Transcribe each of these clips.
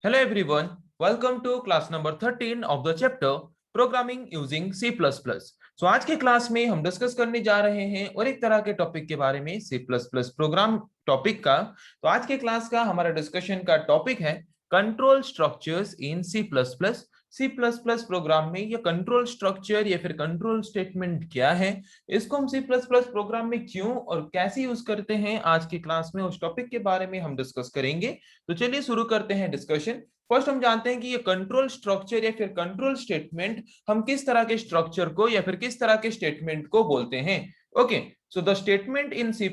Hello everyone, welcome to class number 13 of the chapter Programming using C++. So आज के class में हम discuss करने जा रहे हैं और एक तरह के टॉपिक के बारे में C++ प्रोग्राम टॉपिक का। तो आज के क्लास का हमारा डिस्कशन का टॉपिक है control structures in C++। Program में ये कंट्रोल स्ट्रक्चर या फिर कंट्रोल स्टेटमेंट क्या है, इसको हम C++ प्रोग्राम में क्यों और कैसे यूज करते हैं, आज की क्लास में उस टॉपिक के बारे में हम डिस्कस करेंगे। तो चलिए शुरू करते हैं डिस्कशन। फर्स्ट हम जानते हैं कि ये कंट्रोल स्ट्रक्चर या फिर कंट्रोल स्टेटमेंट हम किस तरह के स्ट्रक्चर को या फिर किस तरह के स्टेटमेंट को बोलते हैं। Okay, so the statement in C++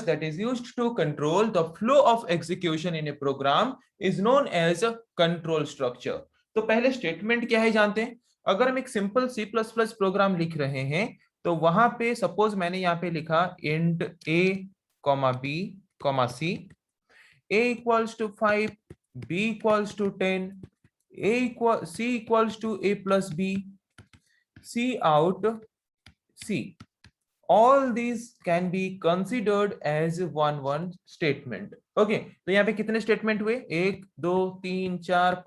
that is used to control the flow of execution in a program is known as a control structure। तो पहले स्टेटमेंट क्या है जानते हैं। अगर हम एक सिंपल C++ प्रोग्राम लिख रहे हैं तो वहां पे सपोज मैंने यहाँ पे लिखा int a, b, c, a equals to 5, b equals to 10, c equals to a plus b, c out c, all these can be considered as one statement। Okay, तो यहाँ पे कितने स्टेटमेंट हुए, 1 2 3 4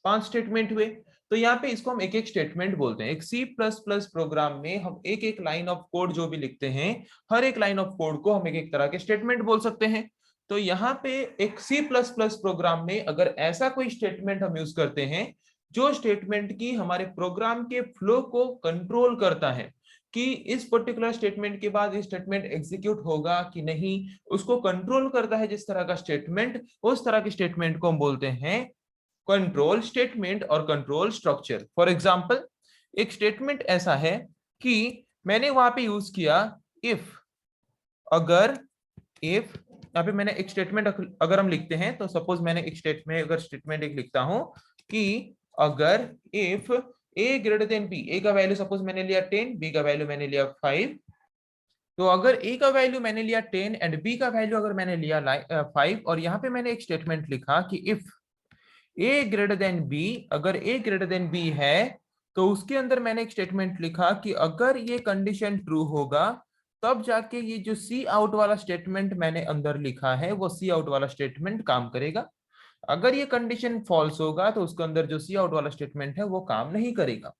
5 स्टेटमेंट हुए। तो यहाँ पे इसको हम एक एक स्टेटमेंट बोलते हैं। एक C++ प्रोग्राम में हम एक एक लाइन ऑफ कोड जो भी लिखते हैं, हर एक लाइन ऑफ कोड को हम एक एक तरह के स्टेटमेंट बोल सकते हैं। तो यहाँ पे एक C++ प्रोग्राम में अगर ऐसा कोई स्टेटमेंट हम यूज करते हैं जो स्टेटमेंट की हमारे प्रोग्राम के फ्लो को कंट्रोल करता है कि इस पर्टिकुलर स्टेटमेंट के बाद ये स्टेटमेंट एग्जीक्यूट होगा कि नहीं, उसको कंट्रोल करता है जिस तरह का स्टेटमेंट, उस तरह के स्टेटमेंट को हम बोलते हैं कंट्रोल स्टेटमेंट और कंट्रोल स्ट्रक्चर। फॉर एग्जांपल, एक स्टेटमेंट ऐसा है कि मैंने वहां पे यूज किया इफ। अगर इफ यहाँ पे मैंने एक स्टेटमेंट अगर हम लिखते हैं तो सपोज मैंने एक स्टेटमेंट एक लिखता हूं कि अगर if a greater than b, a का वैल्यू सपोज मैंने लिया 10, b का वैल्यू मैंने लिया 5। तो अगर a का वैल्यू मैंने लिया 10 एंड b का वैल्यू अगर मैंने लिया 5 और यहाँ पे मैंने एक स्टेटमेंट लिखा कि if a greater than b, अगर a ग्रेटर देन b है तो उसके अंदर मैंने एक स्टेटमेंट लिखा कि अगर ये कंडीशन ट्रू होगा तब जाके ये जो सी आउट वाला स्टेटमेंट मैंने अंदर लिखा है वो सी आउट वाला स्टेटमेंट काम करेगा। अगर ये कंडीशन फॉल्स होगा तो उसके अंदर जो सी आउट वाला स्टेटमेंट है वो काम नहीं करेगा।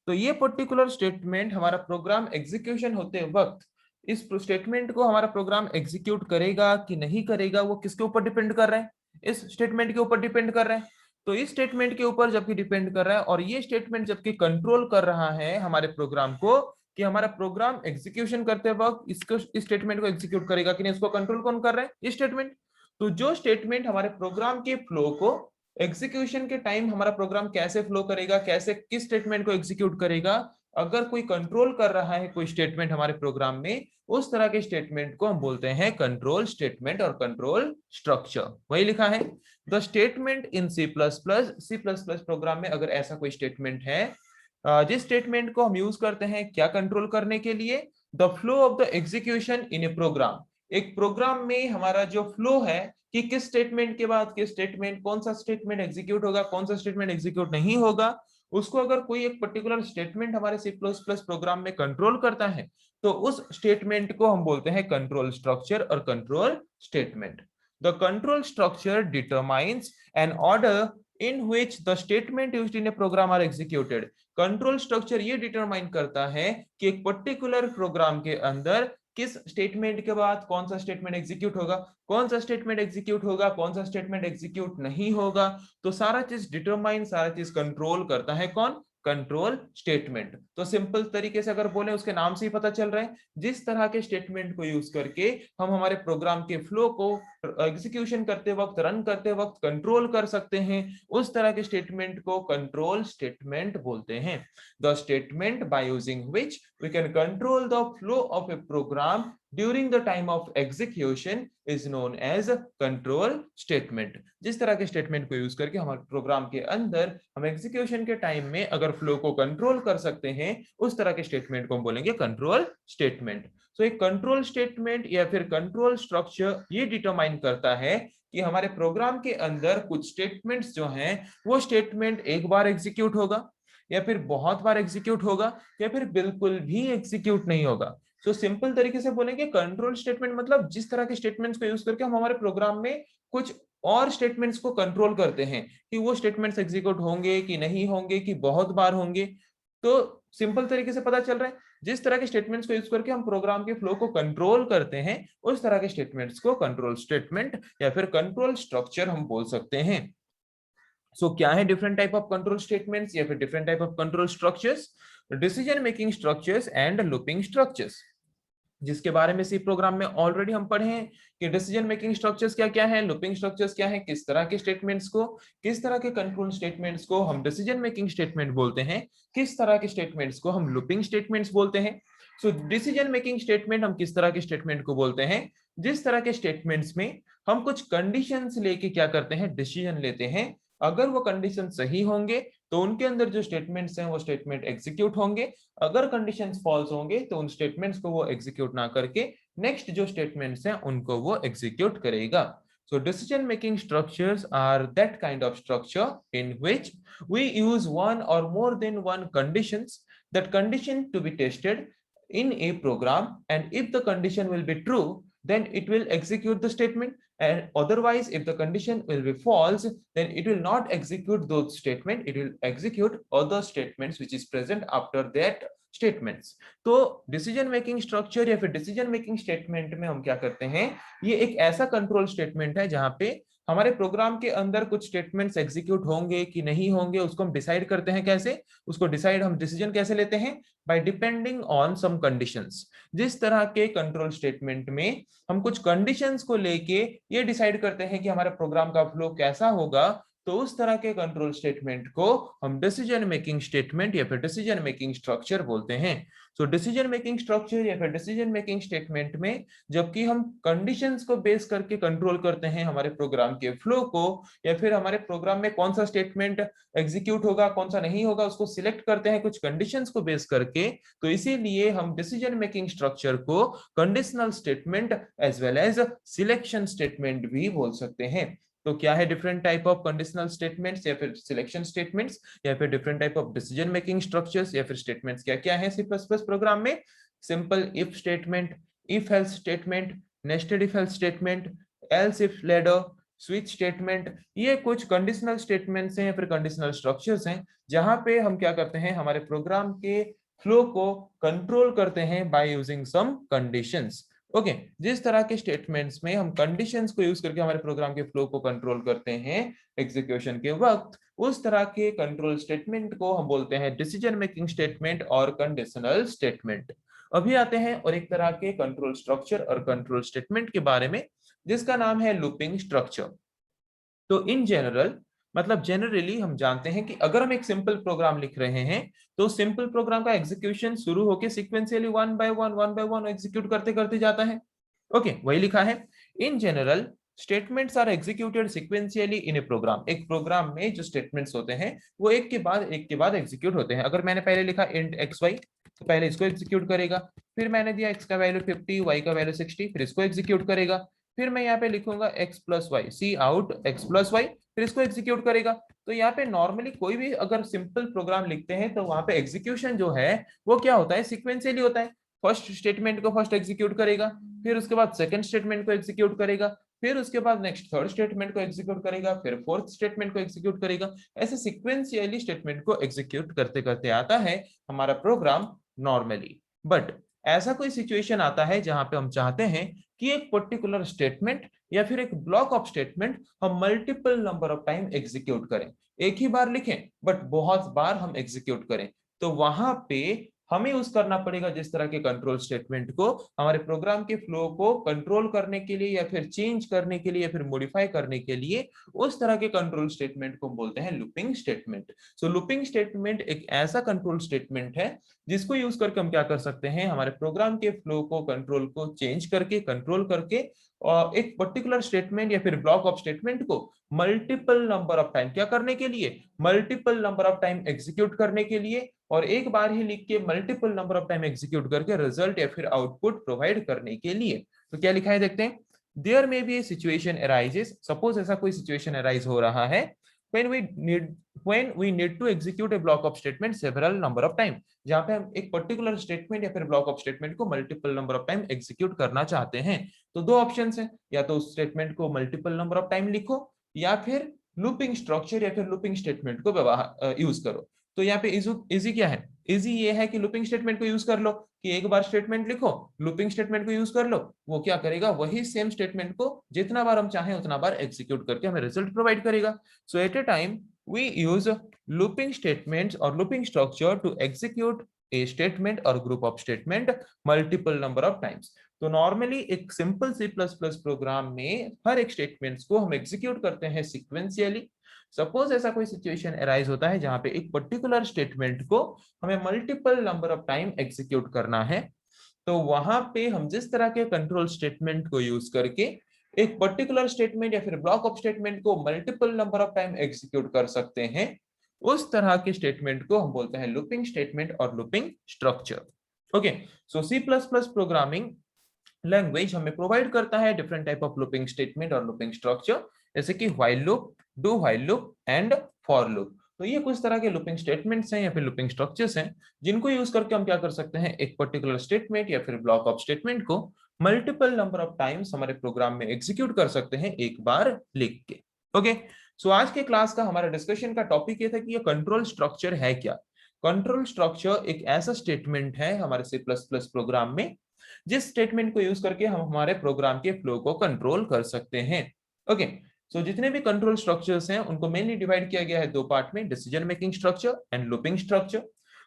तो ये पर्टिकुलर स्टेटमेंट हमारा प्रोग्राम एग्जीक्यूशन होते वक्त, इस स्टेटमेंट को हमारा प्रोग्राम एग्जीक्यूट करेगा कि नहीं करेगा वो किसके ऊपर डिपेंड कर रहा है, इस स्टेटमेंट के ऊपर डिपेंड कर रहा है। तो इस स्टेटमेंट के ऊपर जबकि डिपेंड कर रहा है और ये स्टेटमेंट जबकि कंट्रोल कर रहा है हमारे प्रोग्राम को कि हमारा प्रोग्राम एग्जीक्यूशन करते वक्त इसको इस स्टेटमेंट को एग्जीक्यूट करेगा कि नहीं, इसको कंट्रोल कौन कर रहा है, ये स्टेटमेंट। तो जो स्टेटमेंट हमारे प्रोग्राम के फ्लो को एग्जीक्यूशन के टाइम हमारा प्रोग्राम कैसे फ्लो करेगा, कैसे किस स्टेटमेंट को एग्जीक्यूट करेगा, अगर कोई कंट्रोल कर रहा है कोई स्टेटमेंट हमारे प्रोग्राम में, उस तरह के स्टेटमेंट को हम बोलते हैं कंट्रोल स्टेटमेंट और कंट्रोल स्ट्रक्चर। वही लिखा है the statement in C++। Program में अगर ऐसा कोई स्टेटमेंट है जिस स्टेटमेंट को हम यूज करते हैं क्या कंट्रोल करने के लिए, the flow of the execution in a program. एक प्रोग्राम में हमारा जो फ्लो है कि किस स्टेटमेंट के बाद किस स्टेटमेंट, कौन सा स्टेटमेंट एग्जीक्यूट होगा, कौन सा स्टेटमेंट एग्जीक्यूट नहीं होगा, उसको अगर कोई एक पर्टिकुलर स्टेटमेंट हमारे C++ प्रोग्राम में कंट्रोल करता है तो उस स्टेटमेंट को हम बोलते हैं कंट्रोल स्ट्रक्चर और control statement. The control structure determines an order in which the statement used in a program are executed। Control structure ये डिटरमाइन करता है कि एक पर्टिकुलर प्रोग्राम के अंदर किस स्टेटमेंट के बाद कौन सा स्टेटमेंट एग्जीक्यूट होगा, कौन सा स्टेटमेंट एग्जीक्यूट होगा, कौन सा स्टेटमेंट एग्जीक्यूट नहीं होगा। तो सारा चीज डिटरमाइन, सारा चीज कंट्रोल करता है कौन, कंट्रोल स्टेटमेंट। तो सिंपल तरीके से अगर बोले उसके नाम से ही पता चल रहा है जिस तरह के स्टेटमेंट को यूज करके हम हमारे प्रोग्राम के फ्लो को एग्जीक्यूशन करते वक्त, रन करते वक्त कंट्रोल कर सकते हैं, उस तरह के स्टेटमेंट को कंट्रोल स्टेटमेंट बोलते हैं। The statement by using which we can control the flow of a program during the time of execution is known as control statement. जिस तरह के स्टेटमेंट को यूज करके हमारे प्रोग्राम के अंदर हम एग्जीक्यूशन के टाइम में अगर फ्लो को कंट्रोल कर सकते हैं उस तरह के स्टेटमेंट को हम बोलेंगे कंट्रोल स्टेटमेंट। तो एक कंट्रोल स्टेटमेंट या फिर कंट्रोल स्ट्रक्चर ये डिटरमाइन करता है कि हमारे प्रोग्राम के अंदर कुछ स्टेटमेंट्स जो हैं वो स्टेटमेंट एक बार एग्जीक्यूट होगा या फिर बहुत बार एग्जीक्यूट होगा या फिर बिल्कुल भी एग्जीक्यूट नहीं होगा। तो सिंपल तरीके से बोलेंगे कंट्रोल स्टेटमेंट मतलब जिस तरह के स्टेटमेंट्स को यूज करके हम हमारे प्रोग्राम में कुछ और स्टेटमेंट्स को कंट्रोल करते हैं कि वो स्टेटमेंट्स एग्जीक्यूट होंगे कि नहीं होंगे, कि बहुत बार होंगे। तो सिंपल तरीके से पता चल रहा है, जिस तरह के स्टेटमेंट्स को यूज करके हम प्रोग्राम के फ्लो को कंट्रोल करते हैं, उस तरह के स्टेटमेंट्स को कंट्रोल स्टेटमेंट या फिर कंट्रोल स्ट्रक्चर हम बोल सकते हैं। क्या है different type of control statements या फिर different type of control structures? Decision making structures and looping structures, जिसके बारे में सी प्रोग्राम में ऑलरेडी हम पढ़े हैं कि डिसीजन मेकिंग स्ट्रक्चर्स क्या क्या है, लूपिंग स्ट्रक्चर्स क्या है, किस तरह के स्टेटमेंट्स को, किस तरह के कंट्रोल स्टेटमेंट्स को हम डिसीजन मेकिंग स्टेटमेंट बोलते हैं, किस तरह के स्टेटमेंट्स को हम लूपिंग स्टेटमेंट्स बोलते हैं। डिसीजन मेकिंग स्टेटमेंट हम किस तरह के स्टेटमेंट को बोलते हैं? जिस तरह के स्टेटमेंट्स में हम कुछ कंडीशंस लेके क्या करते हैं, डिसीजन लेते हैं। अगर वो कंडीशन सही होंगे तो उनके अंदर जो स्टेटमेंट्स हैं वो स्टेटमेंट एग्जीक्यूट होंगे। अगर कंडीशंस फॉल्स होंगे तो उन स्टेटमेंट्स को वो एग्जीक्यूट ना करके नेक्स्ट जो स्टेटमेंट्स हैं उनको वो एग्जीक्यूट करेगा। So decision making structures are that kind of structure in which we use one or more than one conditions, that condition to be tested in a program, and if the condition will be true then it will execute the statement, and otherwise if the condition will be false then it will not execute those statement, it will execute other statements which is present after that statements। तो decision making structure या फिर decision making statement में हम क्या करते हैं, ये एक ऐसा कंट्रोल स्टेटमेंट है जहां पे हमारे प्रोग्राम के अंदर कुछ स्टेटमेंट्स एग्जीक्यूट होंगे कि नहीं होंगे उसको हम डिसाइड करते हैं। कैसे उसको डिसाइड, हम डिसीजन कैसे लेते हैं? By depending on some conditions. जिस तरह के कंट्रोल स्टेटमेंट में हम कुछ कंडीशंस को लेके ये डिसाइड करते हैं कि हमारे प्रोग्राम का फ्लो कैसा होगा, तो उस तरह के कंट्रोल स्टेटमेंट को हम डिसीजन मेकिंग स्टेटमेंट या फिर डिसीजन मेकिंग स्ट्रक्चर बोलते हैं। डिसीजन मेकिंग स्ट्रक्चर या फिर डिसीजन मेकिंग स्टेटमेंट में जबकि हम कंडीशंस को बेस करके कंट्रोल करते हैं हमारे प्रोग्राम के फ्लो को, या फिर हमारे प्रोग्राम में कौन सा स्टेटमेंट एग्जीक्यूट होगा कौन सा नहीं होगा उसको सिलेक्ट करते हैं कुछ कंडीशंस को बेस करके, तो इसीलिए हम डिसीजन मेकिंग स्ट्रक्चर को conditional statement as well as selection statement भी बोल सकते हैं। तो क्या है different type of conditional statements या फिर सिलेक्शन स्टेटमेंट्स या फिर different type of decision making structures या फिर स्टेटमेंट्स क्या क्या है सी प्लस प्लस प्रोग्राम में? Simple if statement, if else statement, nested if else statement, else if ladder, switch statement, ये कुछ कंडीशनल स्टेटमेंट्स हैं या फिर कंडीशनल स्ट्रक्चर्स हैं जहां पे हम क्या करते हैं, हमारे प्रोग्राम के फ्लो को कंट्रोल करते हैं by using some conditions. Okay जिस तरह के स्टेटमेंट्स में हम कंडीशंस को यूज करके हमारे प्रोग्राम के फ्लो को कंट्रोल करते हैं एग्जीक्यूशन के वक्त, उस तरह के कंट्रोल स्टेटमेंट को हम बोलते हैं डिसीजन मेकिंग स्टेटमेंट और कंडीशनल स्टेटमेंट। अभी आते हैं और एक तरह के कंट्रोल स्ट्रक्चर और कंट्रोल स्टेटमेंट के बारे में जिसका नाम है लूपिंग स्ट्रक्चर। तो इन जनरल मतलब जनरली हम जानते हैं कि अगर हम एक सिंपल प्रोग्राम लिख रहे हैं तो सिंपल प्रोग्राम का एग्जीक्यूशन शुरू होकर sequentially one by one execute करते करते जाता है। ओके वही लिखा है। In general statements are executed sequentially in a program. एक प्रोग्राम में जो स्टेटमेंट्स होते हैं वो एक के बाद एग्जीक्यूट होते हैं। अगर मैंने पहले लिखा इंट एक्स वाई तो पहले इसको एग्जीक्यूट करेगा, फिर मैंने दिया एक्स का वैल्यू 50 वाई का वैल्यू 60 फिर इसको एग्जीक्यूट करेगा, फिर मैं यहाँ पे लिखूंगा x प्लस वाई, सी आउट x प्लस वाई, फिर इसको एग्जीक्यूट करेगा। तो यहाँ पे नॉर्मली कोई भी अगर सिंपल प्रोग्राम लिखते हैं तो वहां पे एग्जीक्यूशन जो है वो क्या होता है, सीक्वेंशियली होता है। फर्स्ट स्टेटमेंट को फर्स्ट एग्जीक्यूट करेगा, फिर उसके बाद सेकंड स्टेटमेंट को एग्जीक्यूट करेगा, फिर उसके बाद नेक्स्ट थर्ड स्टेटमेंट को एग्जीक्यूट करेगा, फिर फोर्थ स्टेटमेंट को एग्जीक्यूट करेगा। ऐसे सीक्वेंशियली स्टेटमेंट को एग्जीक्यूट करते करते आता है हमारा प्रोग्राम नॉर्मली। बट ऐसा कोई सिचुएशन आता है जहां पे हम चाहते हैं कि एक पर्टिकुलर स्टेटमेंट या फिर एक ब्लॉक ऑफ स्टेटमेंट हम multiple number of time execute करें, एक ही बार लिखें बट बहुत बार हम एग्जीक्यूट करें, तो वहां पे हमें यूज करना पड़ेगा जिस तरह के कंट्रोल स्टेटमेंट को हमारे प्रोग्राम के फ्लो को कंट्रोल करने के लिए या फिर चेंज करने के लिए या फिर मॉडिफाई करने के लिए, उस तरह के कंट्रोल स्टेटमेंट को बोलते हैं लूपिंग स्टेटमेंट। सो लूपिंग स्टेटमेंट एक ऐसा कंट्रोल स्टेटमेंट है जिसको यूज करके हम क्या कर सकते हैं, हमारे प्रोग्राम के फ्लो को कंट्रोल को चेंज करके कंट्रोल करके और एक पर्टिकुलर स्टेटमेंट या फिर ब्लॉक ऑफ स्टेटमेंट को मल्टीपल नंबर ऑफ टाइम क्या करने के लिए, multiple number of time execute करने के लिए, और एक बार ही लिख के multiple number of time execute करके रिजल्ट या फिर आउटपुट प्रोवाइड करने के लिए। तो क्या लिखा है देखते हैं, there may be a situation arises, suppose ऐसा कोई सिचुएशन अराइज हो रहा है when we need to execute a block of statement several number of time, जहां पे हम एक पर्टिकुलर स्टेटमेंट या फिर ब्लॉक ऑफ स्टेटमेंट को multiple number of time execute करना चाहते हैं। तो दो ऑप्शंस हैं, या तो उस स्टेटमेंट को मल्टीपल नंबर ऑफ टाइम लिखो या फिर लूपिंग स्ट्रक्चर या फिर लूपिंग स्टेटमेंट को व्यवहार यूज करो। तो यहाँ पे इजी क्या है, इजी ये है कि लूपिंग स्टेटमेंट को यूज कर लो, कि एक बार स्टेटमेंट लिखो, लूपिंग स्टेटमेंट को यूज कर लो, वो क्या करेगा, वही सेम स्टेटमेंट को जितना बार हम चाहें उतना बार एग्जीक्यूट करके हमें रिजल्ट प्रोवाइड करेगा। So at a time we use looping statements और looping structure to execute a statement और group of statement multiple number of times. तो नॉर्मली एक simple C plus plus program में हर एक स्टेटमेंट्स को हम एग्जीक्यूट करते हैं सिक्वेंशियली। सपोज ऐसा कोई सिचुएशन अराइज होता है जहां पे एक पर्टिकुलर स्टेटमेंट को हमें multiple number of time execute करना है, तो वहां पे हम जिस तरह के कंट्रोल स्टेटमेंट को यूज करके एक पर्टिकुलर स्टेटमेंट या फिर ब्लॉक ऑफ स्टेटमेंट को multiple number of time execute कर सकते हैं, उस तरह के स्टेटमेंट को हम बोलते हैं लूपिंग स्टेटमेंट और looping structure. Okay, so C plus plus programming language हमें प्रोवाइड करता है different type of looping statement और लूपिंग स्ट्रक्चर, जैसे कि while loop, do while loop and for loop. तो ये कुछ तरह के लूपिंग स्टेटमेंट्स हैं या फिर लूपिंग स्ट्रक्चर्स हैं जिनको यूज करके हम क्या कर सकते हैं, एक पर्टिकुलर स्टेटमेंट या फिर ब्लॉक ऑफ स्टेटमेंट को मल्टीपल नंबर ऑफ टाइम्स हमारे प्रोग्राम में एग्जीक्यूट कर सकते हैं एक बार लिख के। ओके, सो आज के क्लास का हमारा डिस्कशन का टॉपिक ये था कि ये कंट्रोल स्ट्रक्चर है क्या। कंट्रोल स्ट्रक्चर एक ऐसा स्टेटमेंट है हमारे सी प्लस प्लस प्रोग्राम में जिस स्टेटमेंट को यूज करके हम हमारे प्रोग्राम के फ्लो को कंट्रोल कर सकते हैं। ओके, सो जितने भी कंट्रोल स्ट्रक्चर्स हैं उनको मेनली डिवाइड किया गया है दो पार्ट में, decision making structure and looping structure.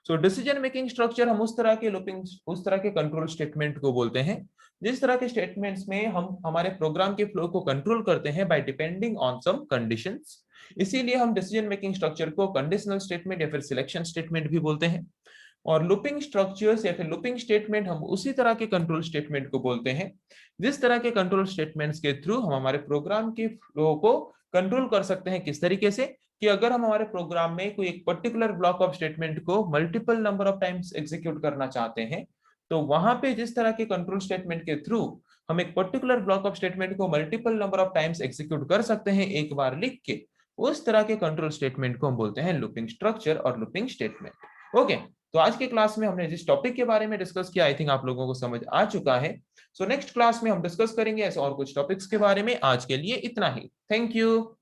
So decision making structure हम उस तरह के कंट्रोल स्टेटमेंट को बोलते हैं जिस तरह के स्टेटमेंट्स में हम हमारे प्रोग्राम के फ्लो को कंट्रोल करते हैं by depending on some conditions. इसीलिए हम डिसीजन मेकिंग स्ट्रक्चर को कंडीशनल स्टेटमेंट या फिर सिलेक्शन स्टेटमेंट भी बोलते हैं। और लूपिंग स्ट्रक्चर्स या फिर लूपिंग स्टेटमेंट हम उसी तरह के कंट्रोल स्टेटमेंट को बोलते हैं जिस तरह के कंट्रोल स्टेटमेंट्स के थ्रू हम हमारे प्रोग्राम के फ्लो को कंट्रोल कर सकते हैं। किस तरीके से, कि अगर हम हमारे प्रोग्राम में कोई एक पर्टिकुलर ब्लॉक ऑफ स्टेटमेंट को multiple number of times execute करना चाहते हैं, तो वहां पे जिस तरह के कंट्रोल स्टेटमेंट के थ्रू हम एक पर्टिकुलर ब्लॉक ऑफ स्टेटमेंट को multiple number of times execute कर सकते हैं एक बार लिख के, उस तरह के कंट्रोल स्टेटमेंट को हम बोलते हैं लूपिंग स्ट्रक्चर और लूपिंग स्टेटमेंट। ओके, तो आज के क्लास में हमने जिस टॉपिक के बारे में डिस्कस किया आई थिंक आप लोगों को समझ आ चुका है। सो नेक्स्ट क्लास में हम डिस्कस करेंगे ऐसे और कुछ टॉपिक्स के बारे में। आज के लिए इतना ही, थैंक यू।